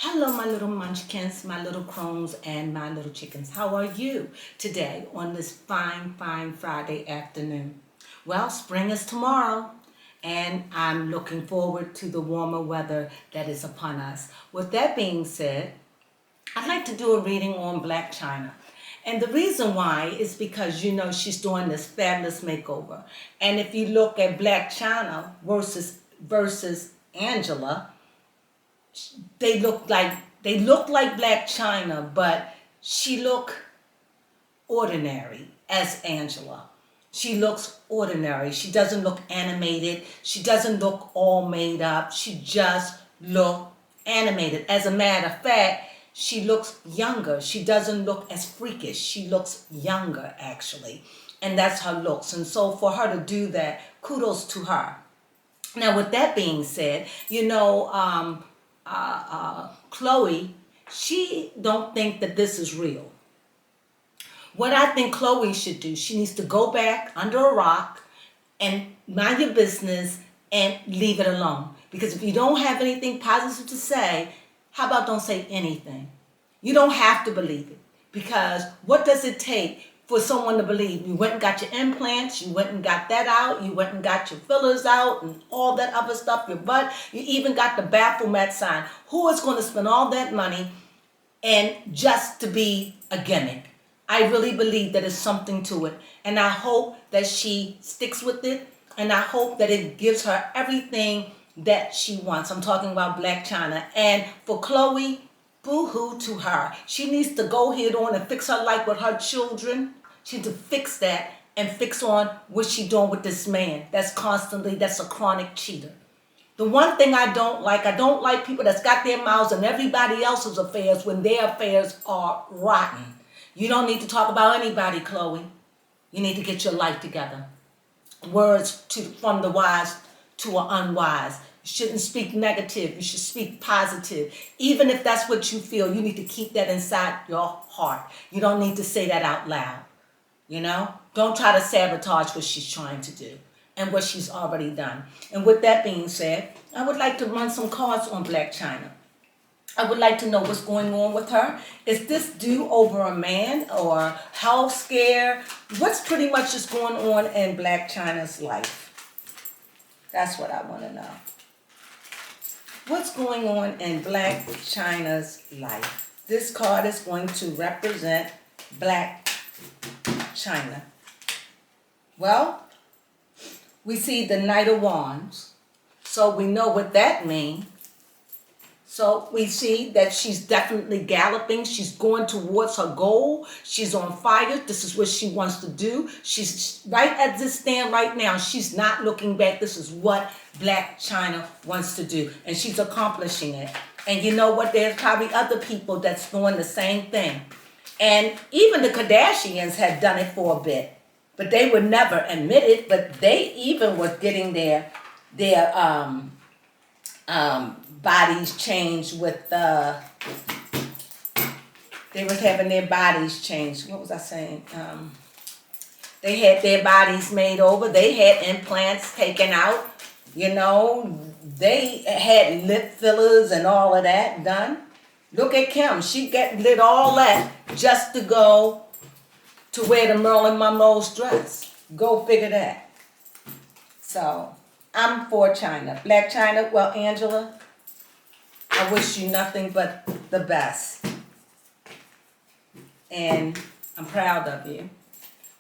Hello, my little munchkins, my little crones, and my little chickens. How are you today on this fine, fine Friday afternoon? Well, spring is tomorrow, and I'm looking forward to the warmer weather that is upon us. With that being said, I'd like to do a reading on Black China. And the reason why is because she's doing this fabulous makeover. And if you look at Black China versus Angela, they look like Black China, but she look ordinary as Angela. She looks ordinary. She doesn't look animated. She doesn't look all made up. She just look animated. As a matter of fact, she looks younger. She doesn't look as freakish. She looks younger, actually. And that's her looks. And so for her to do that, kudos to her. Now, with that being said, Chloe, she don't think that this is real. What I think Chloe should do, she needs to go back under a rock and mind your business and leave it alone. Because if you don't have anything positive to say, how about don't say anything? You don't have to believe it. Because what does it take for someone to believe? You went and got your implants, you went and got that out, you went and got your fillers out and all that other stuff, your butt, you even got the Baphomet sign. Who is going to spend all that money and just to be a gimmick? I really believe that there's something to it. And I hope that she sticks with it. And I hope that it gives her everything that she wants. I'm talking about Black China. And for Chloe, boo-hoo to her. She needs to go head on and fix her life with her children. She needs to fix that and fix on what she's doing with this man. That's a chronic cheater. The one thing I don't like people that's got their mouths on everybody else's affairs when their affairs are rotten. You don't need to talk about anybody, Chloe. You need to get your life together. Words from the wise to an unwise. You shouldn't speak negative. You should speak positive. Even if that's what you feel, you need to keep that inside your heart. You don't need to say that out loud. Don't try to sabotage what she's trying to do and what she's already done. And with that being said, I would like to run some cards on Black China. I would like to know what's going on with her. Is this due over a man or health scare? What's pretty much just going on in Black China's life? That's what I want to know. What's going on in Black China's life? This card is going to represent Black China. Well, we see the Knight of Wands. So we know what that means. So we see that she's definitely galloping. She's going towards her goal. She's on fire. This is what she wants to do. She's right at this stand right now. She's not looking back. This is what Black China wants to do. And she's accomplishing it. And you know what? There's probably other people that's doing the same thing. And even the Kardashians had done it for a bit. But they would never admit it. But they even were getting their bodies changed with they was having their bodies changed. What was I saying? They had their bodies made over. They had implants taken out. They had lip fillers and all of that done. Look at Kim. She did all that just to go to wear the Marilyn Monroe's dress. Go figure that. So I'm for China. Black China, well, Angela, I wish you nothing but the best. And I'm proud of you.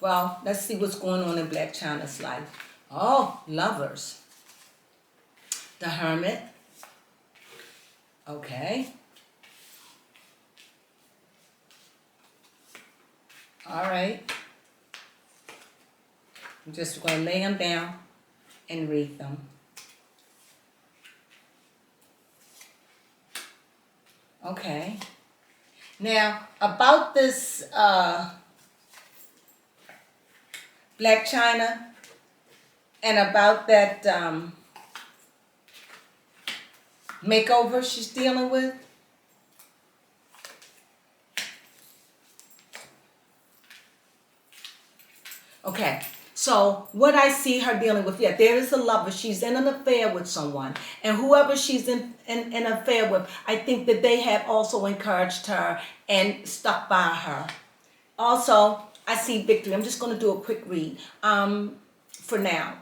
Well, let's see what's going on in Black China's life. Oh, lovers. The Hermit. Okay. All right. I'm just going to lay them down and read them. Okay. Now, about this Black China and about that makeover she's dealing with. Okay. So what I see her dealing with, yeah, there is a lover. She's in an affair with someone. And whoever she's in an affair with, I think that they have also encouraged her and stuck by her. Also, I see victory. I'm just going to do a quick read for now.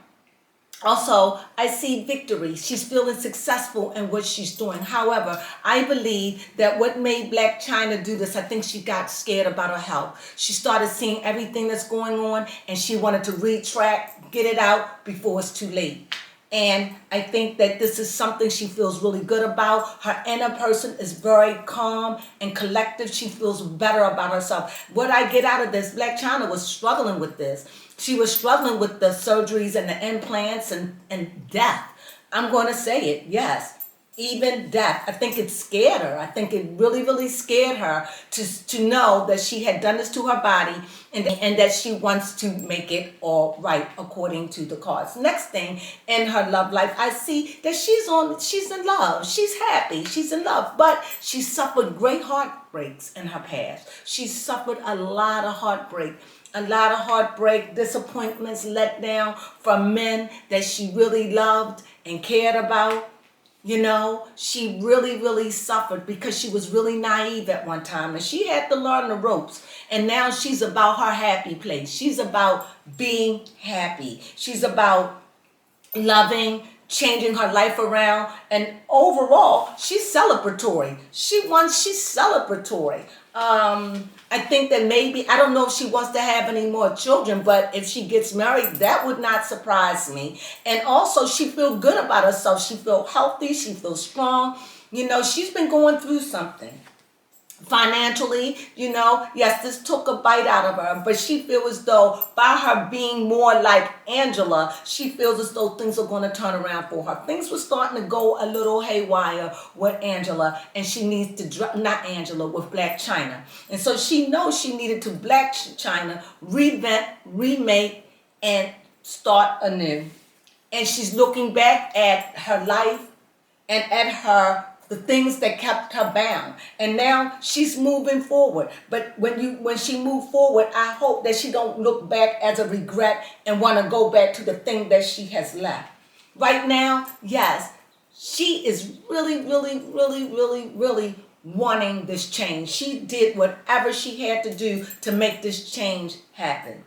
Also, I see victory. She's feeling successful in what she's doing. However, I believe that what made Black Chyna do this, I think she got scared about her health. She started seeing everything that's going on and she wanted to retract, get it out before it's too late. And I think that this is something she feels really good about. Her inner person is very calm and collective. She feels better about herself. What I get out of this, Black Chyna was struggling with this. She was struggling with the surgeries and the implants and death. I'm going to say it, yes. Even death. I think it scared her. I think it really, really scared her to know that she had done this to her body and that she wants to make it all right according to the cards. Next thing in her love life, I see that she's in love. She's happy. She's in love. But she suffered great heartbreaks in her past. She suffered a lot of heartbreak. A lot of heartbreak, disappointments, let down from men that she really loved and cared about. You know, she really, really suffered because she was really naive at one time and she had to learn the ropes. And now she's about her happy place. She's about being happy. She's about loving, changing her life around. And overall, she's celebratory. She's celebratory. I think that maybe, I don't know if she wants to have any more children, but if she gets married, that would not surprise me. And also, she feels good about herself. She feels healthy. She feels strong. You know, she's been going through something. Financially, you know, yes, this took a bite out of her, but she feels as though by her being more like Angela, she feels as though things are going to turn around for her. Things were starting to go a little haywire with Angela, and she needs to, not Angela, with Black Chyna. And so she knows she needed to Black Chyna, revamp, remake, and start anew. And she's looking back at her life and at the things that kept her bound. And now she's moving forward. But when she moved forward, I hope that she don't look back as a regret and want to go back to the thing that she has left. Right now, yes, she is really, really, really, really, really wanting this change. She did whatever she had to do to make this change happen.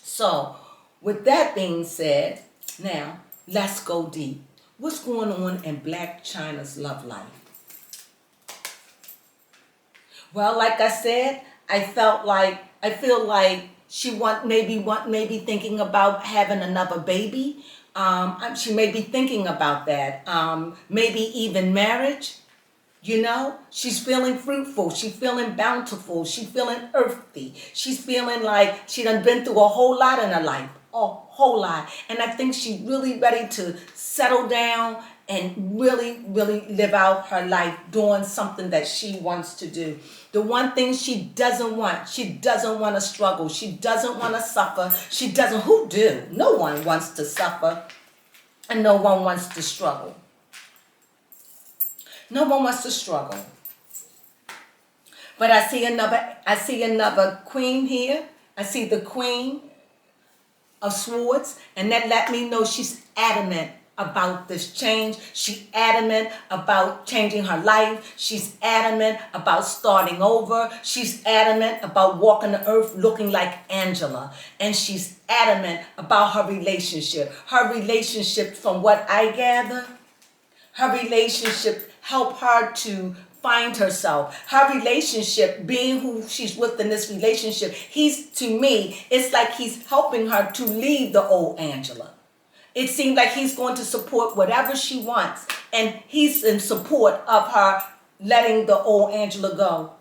So, with that being said, now let's go deep. What's going on in Black Chyna's love life? Well, like I said, I feel like she maybe thinking about having another baby. She may be thinking about that. Maybe even marriage. You know, she's feeling fruitful. She's feeling bountiful. She's feeling earthy. She's feeling like she done been through a whole lot in her life. A whole lot. And I think she's really ready to settle down and really, really live out her life doing something that she wants to do. The one thing she doesn't want to struggle. She doesn't want to suffer. Who do? No one wants to suffer and no one wants to struggle. No one wants to struggle. But I see another queen here. I see the Queen of Swords, and that let me know she's adamant about this change. She's adamant about changing her life. She's adamant about starting over. She's adamant about walking the earth looking like Angela. And she's adamant about her relationship. Her relationship, from what I gather, her relationship helped her to find herself. Her relationship, being who she's with in this relationship, to me, it's like he's helping her to leave the old Angela. It seems like he's going to support whatever she wants, and he's in support of her letting the old Angela go.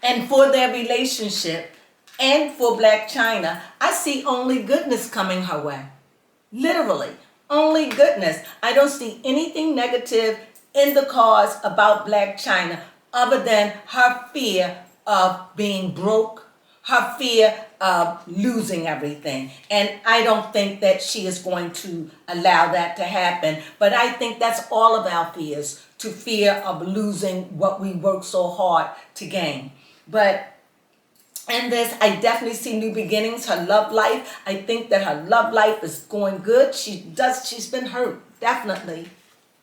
And for their relationship, and for Black Chyna, I see only goodness coming her way. Literally, only goodness. I don't see anything negative in the cards about Black Chyna other than her fear of being broke, her fear of losing everything. And I don't think that she is going to allow that to happen. But I think that's all of our fears, to fear of losing what we work so hard to gain. But in this, I definitely see new beginnings. Her love life, I think that her love life is going good. She's been hurt, definitely.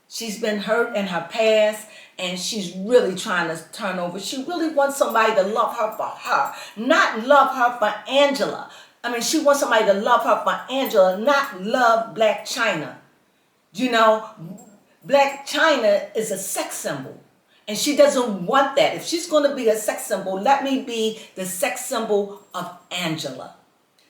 She's been hurt in her past, and she's really trying to turn over. She really wants somebody to love her for her, not love her for Angela. I mean, she wants somebody to love her for Angela, not love Black Chyna. You know, Black Chyna is a sex symbol. And she doesn't want that. If she's going to be a sex symbol, let me be the sex symbol of Angela.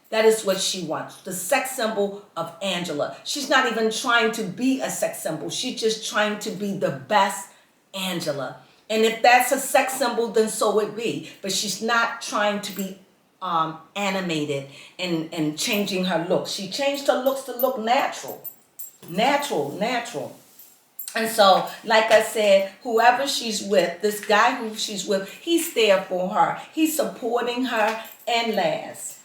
That is what she wants, the sex symbol of Angela. She's not even trying to be a sex symbol. She's just trying to be the best Angela. And if that's a sex symbol, then so it be. But she's not trying to be animated and changing her looks. She changed her looks to look natural. Natural. And so, like I said, whoever she's with, this guy who she's with, he's there for her. He's supporting her and last.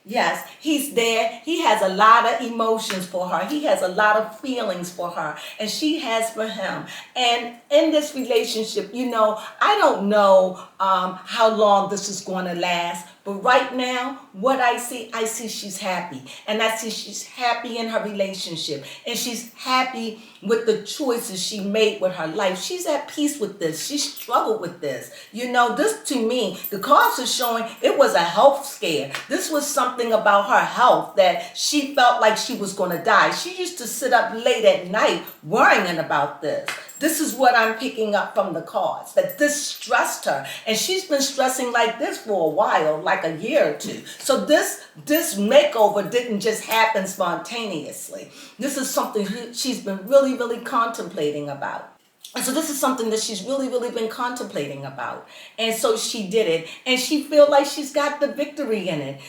Yes, he's there. He has a lot of emotions for her. He has a lot of feelings for her, and she has for him. And in this relationship, I don't know how long this is going to last. But right now, what I see she's happy. And I see she's happy in her relationship. And she's happy with the choices she made with her life. She's at peace with this. She struggled with this. This to me, the cards are showing it was a health scare. This was something about her health that she felt like she was going to die. She used to sit up late at night worrying about this. This is what I'm picking up from the cards, that this stressed her. And she's been stressing like this for a while, like a year or two. So this makeover didn't just happen spontaneously. This is something she's been really, really contemplating about. And so this is something that she's really, really been contemplating about. And so she did it. And she feel like she's got the victory in it.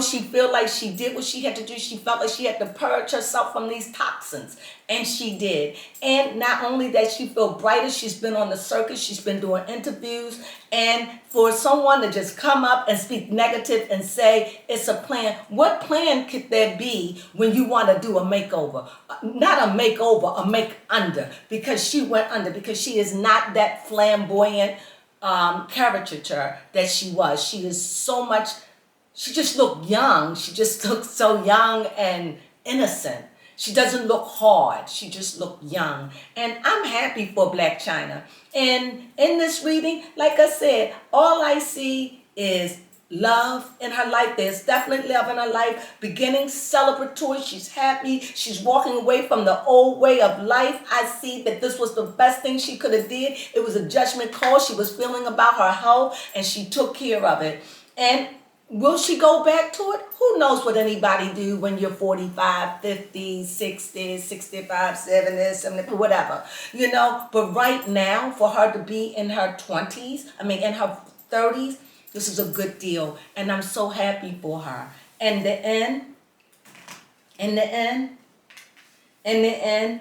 She feel like she did what she had to do. She felt like she had to purge herself from these toxins. And she did. And not only that, she feel brighter. She's been on the circuit. She's been doing interviews. And for someone to just come up and speak negative and say it's a plan, what plan could there be when you want to do a makeover? Not a makeover, a make under, because she went under, because she is not that flamboyant caricature that she was. She is so much, she just looked young. She just looked so young and innocent. She doesn't look hard. She just looked young. And I'm happy for Black Chyna. And in this reading, like I said, all I see is love in her life. There's definitely love in her life. Beginning celebratory. She's happy. She's walking away from the old way of life. I see that this was the best thing she could have did. It was a judgment call. She was feeling about her health, and she took care of it. And will she go back to it? Who knows what anybody do when you're 45, 50, 60, 65, 70, 70, whatever. But right now, for her to be in her 20s, in her 30s, this is a good deal. And I'm so happy for her. And in the end, in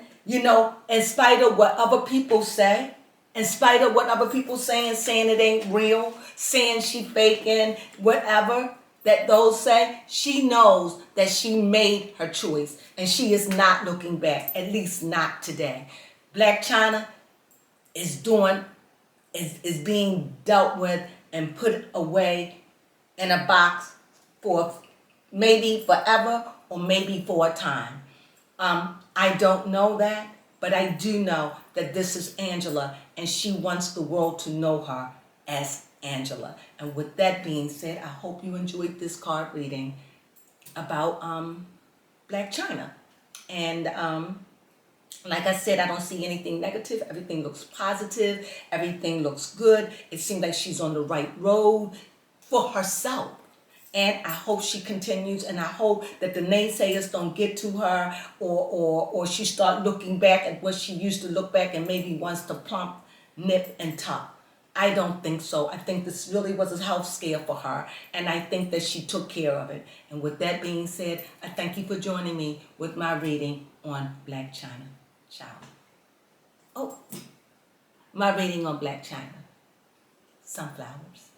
spite of what other people say, in spite of what other people saying it ain't real, saying she faking, whatever that those say, she knows that she made her choice. And she is not looking back, at least not today. Black Chyna is being dealt with and put away in a box for maybe forever or maybe for a time. I don't know that, but I do know that this is Angela, and she wants the world to know her as Angela. And with that being said, I hope you enjoyed this card reading about Black Chyna. And like I said, I don't see anything negative. Everything looks positive. Everything looks good. It seems like she's on the right road for herself. And I hope she continues, and I hope that the naysayers don't get to her, or she start looking back at what she used to look back and maybe wants to plump, nip, and tuck. I don't think so. I think this really was a health scare for her, and I think that she took care of it. And with that being said, I thank you for joining me with my reading on Black Chyna. Ciao. Oh, my reading on Black Chyna. Sunflowers.